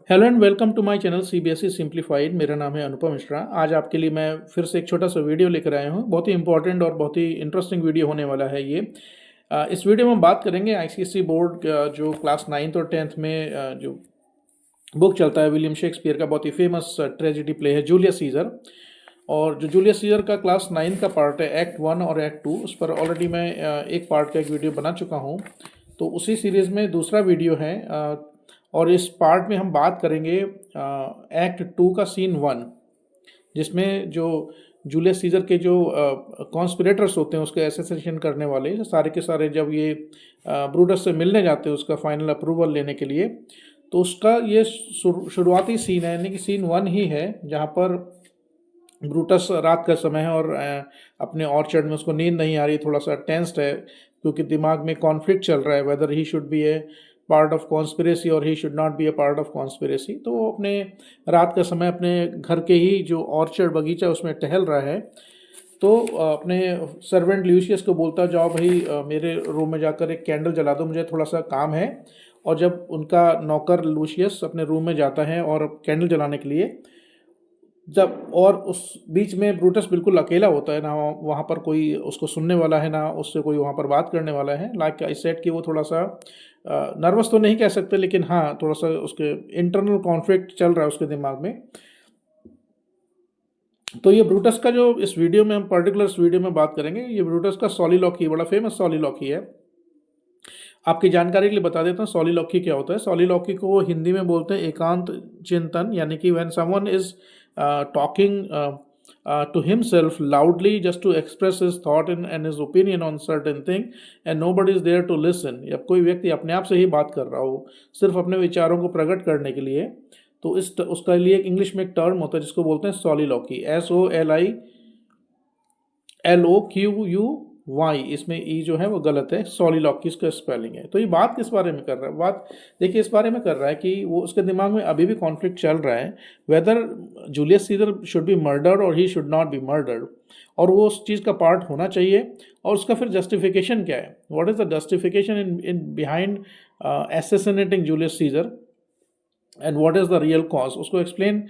Hello and welcome to my channel CBSE simplified. मेरा नाम है अनुपम मिश्रा। आज आपके लिए मैं फिर से एक छोटा सा वीडियो लेकर आया हूँ। बहुत ही इंपॉर्टेंट और बहुत ही इंटरेस्टिंग वीडियो होने वाला है ये। इस वीडियो में हम बात करेंगे आईसीएसई बोर्ड का जो क्लास 9th और 10th में जो बुक चलता है विलियम शेक्सपियर का, बहुत ही फेमस ट्रेजेडी प्ले है जूलियस सीजर। और जो जूलियस सीजर का क्लास 9 का पार्ट है एक्ट 1 और एक्ट 2, उस पर ऑलरेडी मैं एक पार्ट का एक वीडियो बना चुका हूँ। तो उसी सीरीज़ में दूसरा वीडियो है। और इस पार्ट में हम बात करेंगे एक्ट 2 का सीन 1, जिसमें जो जूलियस सीजर के जो कॉन्स्पिरेटर्स होते हैं, उसके एसेसिनेशन करने वाले सारे के सारे, जब ये ब्रूटस से मिलने जाते हैं उसका फाइनल अप्रूवल लेने के लिए, तो उसका ये शुरुआती सीन है, यानी कि सीन 1 ही है, जहाँ पर ब्रूटस रात का समय है और अपने ऑर्चर्ड में उसको नींद नहीं आ रही, थोड़ा सा टेंस्ड है क्योंकि दिमाग में कॉन्फ्लिक्ट चल रहा है whether he should be a part of conspiracy और he should not be a part of conspiracy. तो वो अपने रात का समय अपने घर के ही जो ऑर्चर्ड बगीचा उसमें टहल रहा है। तो अपने सर्वेंट ल्यूशियस को बोलता, जाओ भाई मेरे रूम में जाकर एक कैंडल जला दो, मुझे थोड़ा सा काम है। और जब उनका नौकर लूशियस अपने रूम में जाता है और कैंडल जलाने के लिए, जब और उस बीच में ब्रूटस बिल्कुल अकेला होता है, ना वहाँ पर कोई उसको सुनने वाला है, ना उससे कोई वहाँ पर बात करने वाला है। लाइक आई सेड कि वो थोड़ा सा नर्वस तो नहीं कह सकते, लेकिन हाँ, थोड़ा सा उसके इंटरनल कॉन्फ्लिक्ट चल रहा है उसके दिमाग में। तो ये ब्रूटस का जो इस वीडियो में हम पर्टिकुलर इस वीडियो में बात करेंगे, ये ब्रूटस का सॉलिलॉक्वी, बड़ा फेमस सॉलिलॉक्वी है। आपकी जानकारी के लिए बता देता हूँ सॉलिलॉक्वी क्या होता है। सॉलिलॉक्वी को हिंदी में बोलते हैं एकांत चिंतन, यानी कि when someone is talking to himself loudly just to express his thought and his opinion on certain thing and nobody is there to listen। या कोई व्यक्ति अपने आप से ही बात कर रहा हो सिर्फ अपने विचारों को प्रकट करने के लिए, तो उसका लिए इंग्लिश में एक टर्म होता है जिसको बोलते हैं सॉलिलॉक्वी। SOLILOQUY। इसमें ई जो है वो गलत है, सॉलिलॉक्वी इसका स्पेलिंग है। तो ये बात किस बारे में कर रहा है? बात देखिए इस बारे में कर रहा है कि वो उसके दिमाग में अभी भी कॉन्फ्लिक्ट चल रहा है whether Julius Caesar should be murdered और he should not be murdered, और वो उस चीज़ का पार्ट होना चाहिए। और उसका फिर जस्टिफिकेशन क्या है, what is the justification in behind assassinating Julius Caesar and what is the real cause, उसको एक्सप्लेन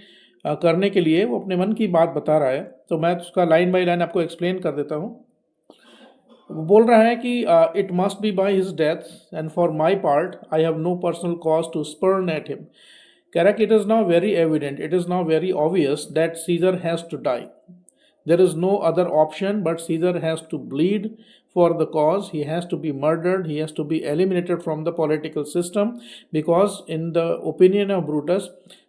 करने के लिए वो अपने मन की बात बता रहा है। तो मैं उसका लाइन बाय लाइन आपको एक्सप्लेन कर देता हूँ। वो बोल रहा है कि it must be by his death and for my part I have no personal cause to spurn at him. कह रहा है कि it is now very evident, it is now very obvious that Caesar has to die. There is no other option but Caesar has to bleed for the cause. He has to be murdered. He has to be eliminated from the political system because, in the opinion of Brutus,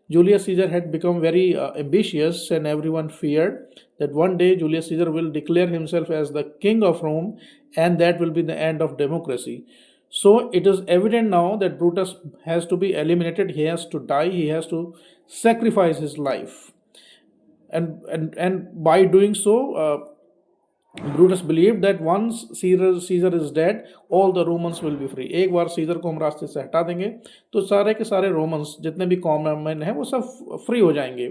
Julius Caesar had become very ambitious, and everyone feared that one day Julius Caesar will declare himself as the king of Rome, and that will be the end of democracy. So it is evident now that Brutus has to be eliminated. He has to die. He has to sacrifice his life. And by doing so, Brutus believed that once Caesar is dead, all the Romans will be free। एक बार scissor को हम रास्ते से हटा देंगे तो सारे के सारे रोमन्स जितने भी कॉमन मैन हैं वो सब फ्री हो जाएंगे।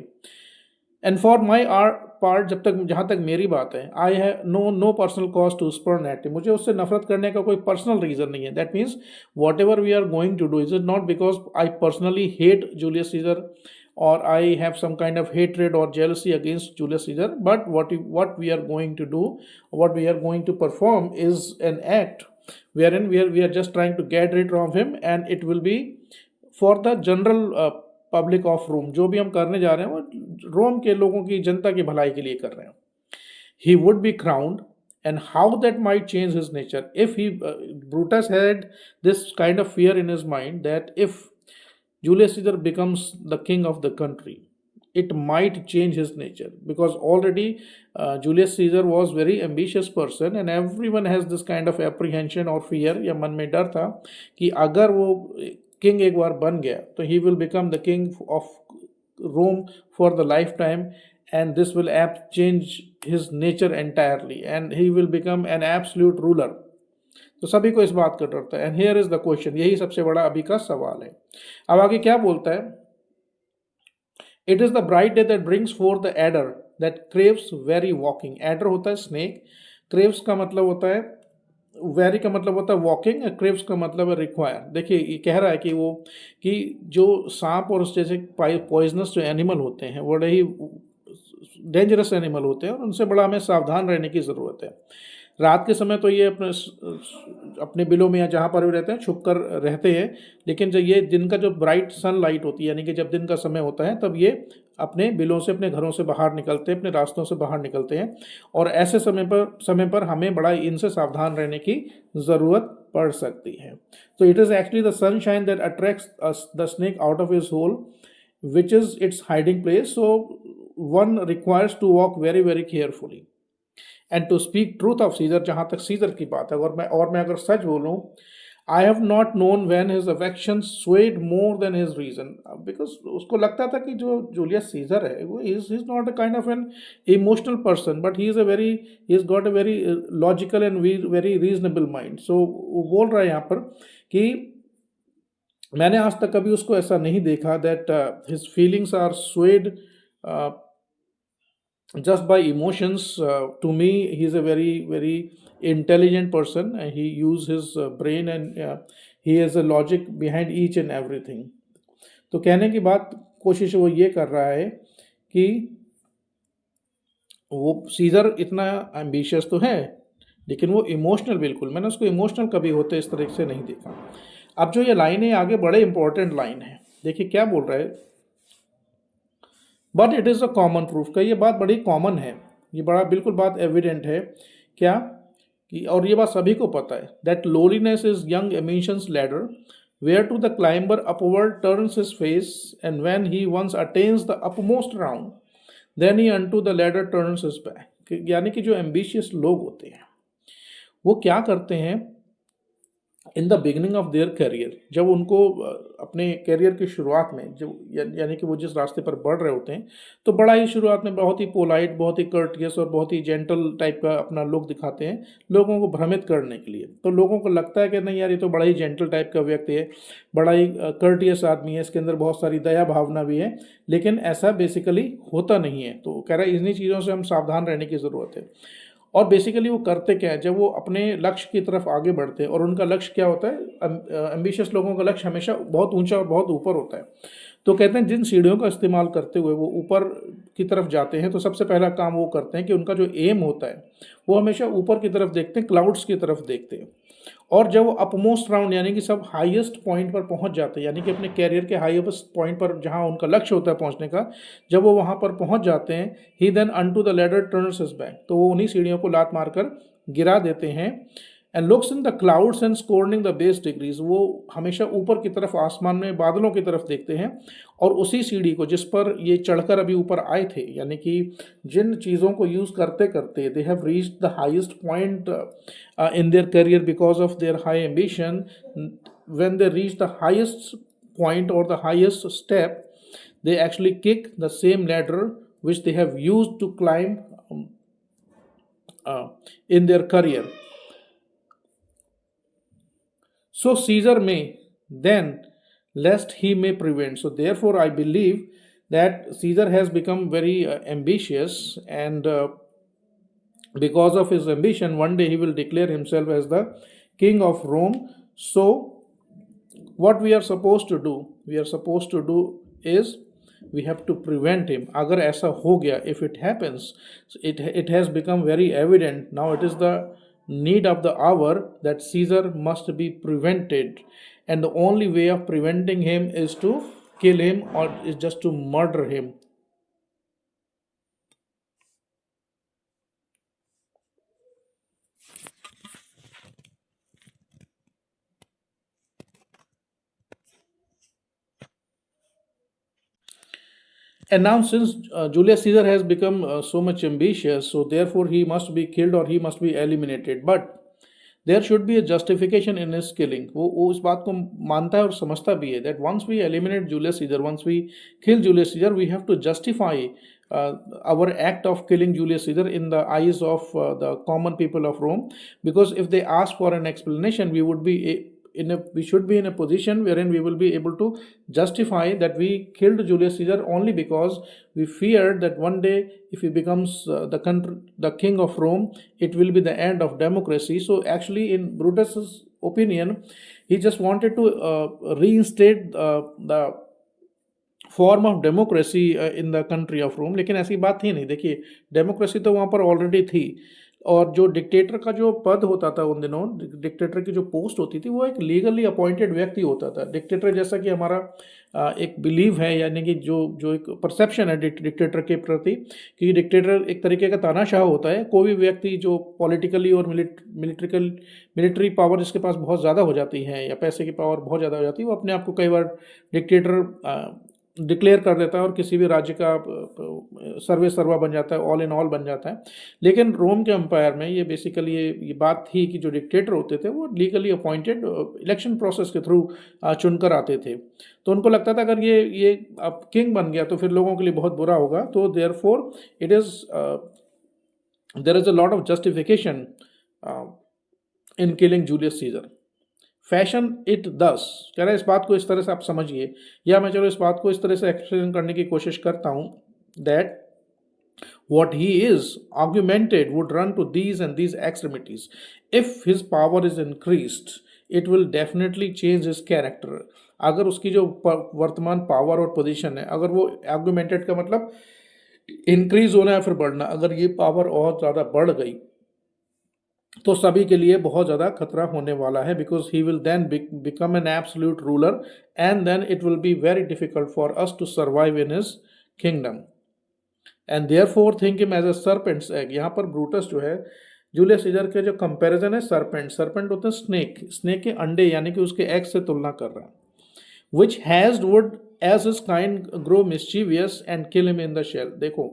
एंड फॉर माई पार्ट, जब तक जहाँ तक मेरी बात है, I have no personal cause to spurn at, मुझे उससे नफरत करने का कोई पर्सनल रीजन नहीं है। That means whatever we are going to do is it not because I personally hate Julius Caesar or I have some kind of hatred or jealousy against Julius Caesar, but what we are going to do, what we are going to perform is an act wherein we are just trying to get rid of him, and it will be for the general public of Rome। जो भी हम करने जा रहे हैं वो रोम के लोगों की, जनता की भलाई के लिए कर रहे हैं। He would be crowned, and how that might change his nature if he Brutus had this kind of fear in his mind that if Julius Caesar becomes the king of the country, it might change his nature, because already Julius Caesar was very ambitious person, and everyone has this kind of apprehension or fear, या मन में डर था कि अगर वो king एक बार बन गया तो he will become the king of Rome for the lifetime, and this will change his nature entirely, and he will become an absolute ruler। तो सभी को इस बात का डर था। And here is the question, यही सबसे बड़ा अभी का सवाल है। अब आगे क्या बोलता है, it is the bright day that brings four the adder that craves very walking. Adder होता है स्नेक, क्रेव्स का मतलब होता है वेरी का मतलब होता है वॉकिंग, क्रेव्स का मतलब है रिक्वायर। देखिए ये कह रहा है कि वो कि जो सांप और उस जैसे पॉइजनस जो एनिमल होते हैं बड़े ही डेंजरस एनिमल होते हैं और उनसे बड़ा हमें सावधान रहने की ज़रूरत है। रात के समय तो ये अपने बिलों में या जहाँ पर भी रहते हैं छुप कर रहते हैं, लेकिन जब ये दिन का जो ब्राइट सनलाइट होती है यानी कि जब दिन का समय होता है तब ये अपने बिलों से अपने घरों से बाहर निकलते हैं, अपने रास्तों से बाहर निकलते हैं और ऐसे समय पर हमें बड़ा इनसे सावधान रहने की ज़रूरत पड़ सकती है। तो it is actually the sunshine that attracts the snake out of his hole which is its hiding place. So one requires to walk very very carefully. And to speak truth of Caesar, जहाँ तक scissor की बात है और मैं अगर सच बोलूँ, I have not known when his affections swayed more than his reason, because उसको लगता था कि जो जूलियस सीजर है वो is not a kind of an emotional person, but he's got a very logical and very reasonable mind. So वो बोल रहा है यहाँ पर कि मैंने आज तक कभी उसको ऐसा नहीं देखा that his feelings are swayed just by emotions. To me he is a very very intelligent person, he use his brain and he has a logic behind each and everything. तो कहने की बात कोशिश वो ये कर रहा है कि वो सीजर इतना एम्बिशियस तो है लेकिन वो इमोशनल बिल्कुल, मैंने उसको इमोशनल कभी होते इस तरह से नहीं देखा। अब जो ये लाइन है आगे बड़े इंपॉर्टेंट लाइन है, देखिए क्या बोल रहा है। But it is a common proof का, ये बात बड़ी कॉमन है, ये बड़ा बिल्कुल बात एविडेंट है क्या कि, और ये बात सभी को पता है that lowliness is young ambition's ladder whereto the climber upward turns his face and when he once attains the upmost round then he unto the ladder turns his back. यानी कि जो एम्बिशियस लोग होते हैं वो क्या करते हैं in the beginning of their career, जब उनको अपने करियर की शुरुआत में जो यानी कि वो जिस रास्ते पर बढ़ रहे होते हैं तो बड़ा ही शुरुआत में बहुत ही पोलाइट, बहुत ही कर्टियस और बहुत ही जेंटल टाइप का अपना लुक दिखाते हैं लोगों को भ्रमित करने के लिए। तो लोगों को लगता है कि नहीं यार ये तो बड़ा ही जेंटल टाइप का व्यक्ति है, बड़ा ही कर्टियस आदमी है, इसके अंदर बहुत सारी दया भावना भी है, लेकिन ऐसा बेसिकली होता नहीं है। तो कह रहा है इन्हीं चीज़ों से हम सावधान रहने की ज़रूरत है। और बेसिकली वो करते क्या है, जब वो अपने लक्ष्य की तरफ आगे बढ़ते हैं और उनका लक्ष्य क्या होता है, एम्बिशियस लोगों का लक्ष्य हमेशा बहुत ऊंचा और बहुत ऊपर होता है। तो कहते हैं जिन सीढ़ियों का इस्तेमाल करते हुए वो ऊपर की तरफ जाते हैं तो सबसे पहला काम वो करते हैं कि उनका जो एम होता है वो हमेशा ऊपर की तरफ देखते हैं, क्लाउड्स की तरफ देखते हैं। और जब वो अपमोस्ट राउंड यानी कि सब हाईएस्ट पॉइंट पर पहुंच जाते हैं, यानी कि अपने कैरियर के हाईएस्ट पॉइंट पर जहां उनका लक्ष्य होता है पहुंचने का, जब वो वहां पर पहुंच जाते हैं, he then unto the ladder turns his back, तो वो उन्हीं सीढ़ियों को लात मारकर गिरा देते हैं। And looks in the clouds and scorning the base degrees, वो हमेशा ऊपर की तरफ आसमान में बादलों की तरफ देखते हैं और उसी सीढ़ी को जिस पर ये चढ़कर अभी ऊपर आए थे, यानी कि जिन चीज़ों को यूज़ करते करते they have reached the highest point in their career because of their high ambition, when they reach the highest point or the highest step, they actually kick the same ladder which they have used to climb in their career. So Caesar may then, lest he may prevent. So therefore I believe that Caesar has become very ambitious, and because of his ambition one day he will declare himself as the king of Rome. So what we are supposed to do, is we have to prevent him. अगर ऐसा हो गया, if it happens, it has become very evident now, it is the need of the hour that Caesar must be prevented, and the only way of preventing him is to kill him or is just to murder him. And now, since Julius Caesar has become so much ambitious, so therefore he must be killed or he must be eliminated. But there should be a justification in his killing. वो इस बात को मानता है और समझता भी है that once we eliminate Julius Caesar, once we kill Julius Caesar, we have to justify our act of killing Julius Caesar in the eyes of the common people of Rome. Because if they ask for an explanation, we would be we should be in a position wherein we will be able to justify that we killed Julius Caesar only because we feared that one day if he becomes the king of Rome, it will be the end of democracy. So actually, in Brutus's opinion, he just wanted to reinstate the form of democracy in the country of Rome, लेकिन ऐसी बात थी नहीं। देखिए, democracy तो वहाँ पर already थी, और जो डिक्टेटर का जो पद होता था उन दिनों, डिक्टेटर की जो पोस्ट होती थी, वो एक लीगली अपॉइंटेड व्यक्ति होता था। डिक्टेटर, जैसा कि हमारा एक बिलीव है, यानी कि जो एक परसेप्शन है डिक्टेटर के प्रति, कि डिक्टेटर एक तरीके का तानाशाह होता है। कोई भी व्यक्ति जो पॉलिटिकली और मिलिट्री पावर जिसके पास बहुत ज़्यादा हो जाती है, या पैसे की पावर बहुत ज़्यादा हो जाती है, वो अपने आप को कई बार डिक्टेटर डिक्लेयर कर देता है और किसी भी राज्य का सर्वे सर्वा बन जाता है, ऑल इन ऑल बन जाता है। लेकिन रोम के एम्पायर में ये बेसिकली ये बात थी कि जो डिक्टेटर होते थे वो लीगली अपॉइंटेड इलेक्शन प्रोसेस के थ्रू चुनकर आते थे। तो उनको लगता था अगर ये अब किंग बन गया तो फिर लोगों के लिए बहुत बुरा होगा। तो therefore it is there is a lot of justification in killing Julius Caesar. Fashion it thus, कह रहा है इस बात को इस तरह से आप समझिए, या मैं चलो इस बात को इस तरह से एक्सप्लेन करने की कोशिश करता हूँ, that what he is augmented would run to these and these extremities. If his power is increased, it will definitely change his character. अगर उसकी जो वर्तमान पावर और पोजीशन है, अगर वो augmented का मतलब इंक्रीज होना है फिर बढ़ना, अगर ये पावर और ज़्यादा बढ़ गई तो सभी के लिए बहुत ज़्यादा खतरा होने वाला है, because he will then become an absolute ruler and then it will be very difficult for us to survive in his kingdom and therefore think him as a serpent's egg. यहाँ पर ब्रूटस जो है Julius Caesar के जो comparison है serpent होते हैं snake के अंडे, यानी कि उसके एग से तुलना कर रहा है। Which hatched would as his kind grow mischievous and kill him in the shell. देखो,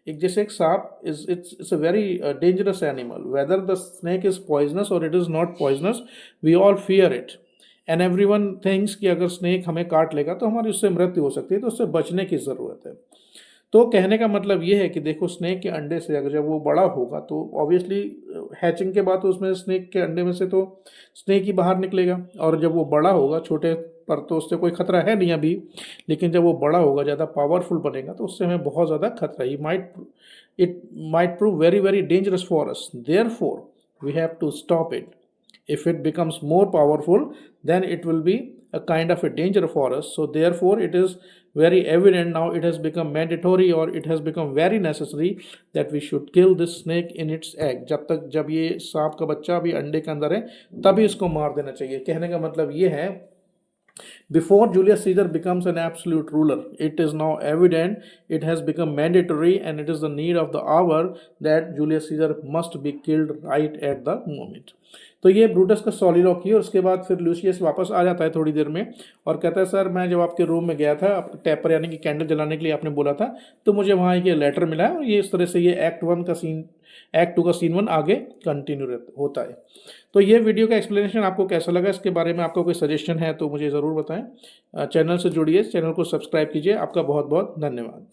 एक जैसे एक सांप it's a very dangerous animal, whether the snake is poisonous और it is not poisonous, we all fear it and everyone thinks कि अगर snake हमें काट लेगा तो हमारी उससे मृत्यु हो सकती है, तो उससे बचने की ज़रूरत है। तो कहने का मतलब ये है कि देखो, स्नेक के अंडे से अगर जब वो बड़ा होगा तो ऑब्वियसली हैचिंग के बाद तो उसमें स्नेक के अंडे में से तो स्नेक ही बाहर निकलेगा, और जब वो बड़ा होगा, छोटे पर तो उससे कोई खतरा है नहीं अभी, लेकिन जब वो बड़ा होगा, ज़्यादा पावरफुल बनेगा, तो उससे हमें बहुत ज़्यादा खतरा है। It might prove very very dangerous for us, therefore we have to stop it. If it becomes more powerful, then it will be a kind of a danger for us. So therefore it is very evident now, it has become mandatory or it has become very necessary that we should kill this snake in its egg. जब ये सांप का बच्चा अभी अंडे के अंदर है तभी इसको मार देना चाहिए। कहने का मतलब ये है, before Julius Caesar becomes an absolute ruler, it is now evident, it has become mandatory and it is the need of the hour that Julius Caesar must be killed right at the moment. तो ये Brutus का सॉलिलॉक्वी, और उसके बाद फिर Lucius वापस आ जाता है थोड़ी देर में और कहता है, सर मैं जब आपके रूम में गया था, टैपर यानी कि कैंडल जलाने के लिए आपने बोला था, तो मुझे वहाँ ये लेटर मिला है, और ये इस तरह से ये एक्ट 2 का सीन 1 आगे कंटिन्यू होता है। तो ये वीडियो का एक्सप्लेनेशन आपको कैसा लगा, इसके बारे में आपका कोई सजेशन है तो मुझे ज़रूर बताएं। चैनल से जुड़िए, चैनल को सब्सक्राइब कीजिए। आपका बहुत बहुत धन्यवाद।